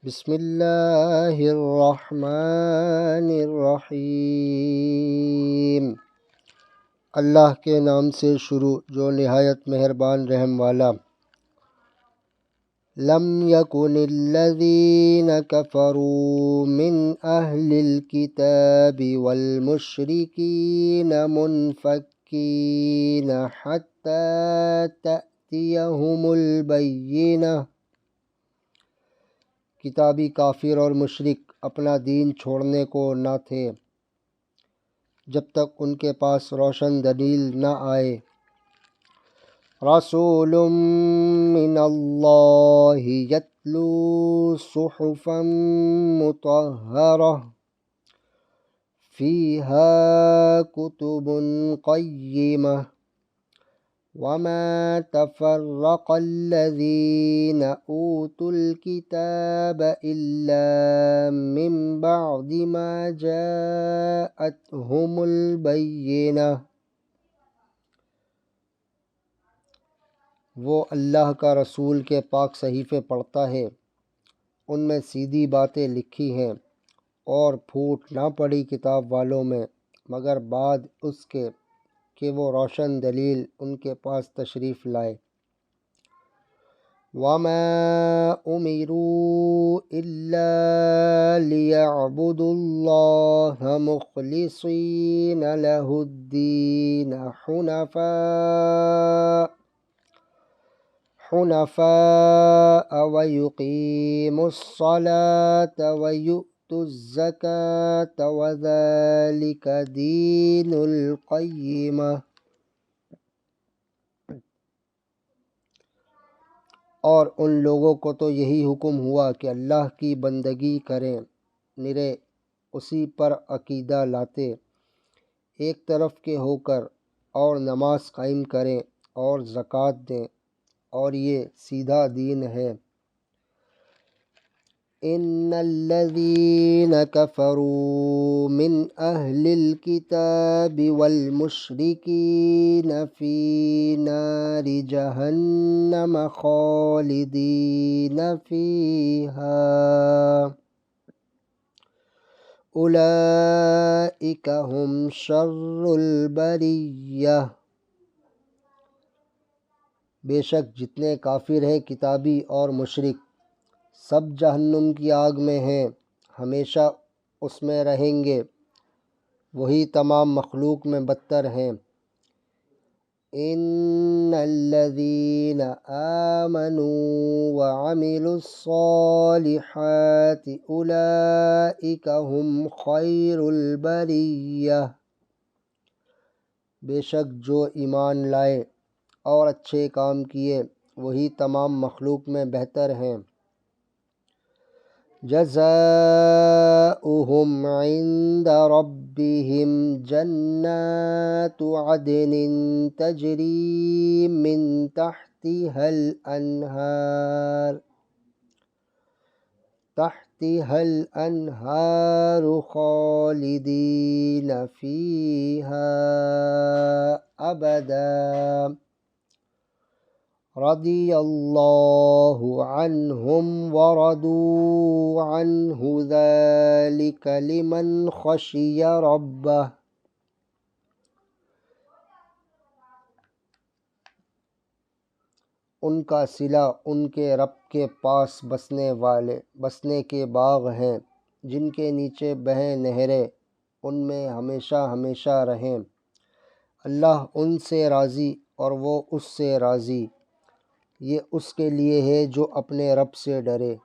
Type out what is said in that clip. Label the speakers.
Speaker 1: بسم اللہ الرحمن الرحیم۔ اللہ کے نام سے شروع جو نہایت مہربان رحم والا۔ لم یکن الذین کفروا من اہل الکتاب والمشرکین منفکین حتی تأتیہم البینہ۔ کتابی کافر اور مشرک اپنا دین چھوڑنے کو نہ تھے جب تک ان کے پاس روشن دلیل نہ آئے۔ رسول من اللہ یتلو صحفا مطہرہ فیہا کتب قیمہ وما تفرق الذین اوتوا الکتاب الا من بعد ما جاءتهم البینہ۔ وہ اللہ کا رسول کے پاک صحیفے پڑھتا ہے، ان میں سیدھی باتیں لکھی ہیں اور پھوٹ نہ پڑی کتاب والوں میں مگر بعد اس کے کہ وہ روشن دلیل ان کے پاس تشریف لائے۔ وَمَا أُمِرُوا إِلَّا لِيَعْبُدُوا اللَّهَ مُخْلِصِينَ لَهُ الدِّينَ حُنَفَاءَ وَيُقِيمُوا الصَّلَاةَ وَيُؤْتُوا الزَّكَاةَ وَذَلِكَ دِينُ الْقَيِّمَةِ۔ اور ان لوگوں کو تو یہی حکم ہوا کہ اللہ کی بندگی کریں، نرے اسی پر عقیدہ لاتے، ایک طرف کے ہو کر، اور نماز قائم کریں اور زکوٰۃ دیں، اور یہ سیدھا دین ہے۔ ان الذین کفروا من اہل الکتاب والمشرکین فی نار جہنم خالدین فیہا اولئک هم شر البریہ۔ بے شک جتنے کافر ہیں کتابی اور مشرک سب جہنم کی آگ میں ہیں، ہمیشہ اس میں رہیں گے، وہی تمام مخلوق میں بدتر ہیں۔ ان الذین آمنوا وعملوا الصالحات اولئک هم خیر البریہ۔ بے شک جو ایمان لائے اور اچھے کام کیے وہی تمام مخلوق میں بہتر ہیں۔ جزاؤہم عند ربہم جنات عدن تجری من تحتها الانہار خالدین فیہا ابدا رضی اللہ عنہم ورضوا عنہ ذلک لمن خشی ربہ۔ ان کا صلہ ان کے رب کے پاس بسنے کے باغ ہیں جن کے نیچے بہیں نہریں، ان میں ہمیشہ ہمیشہ رہیں۔ اللہ ان سے راضی اور وہ اس سے راضی، یہ اس کے لیے ہے جو اپنے رب سے ڈرے۔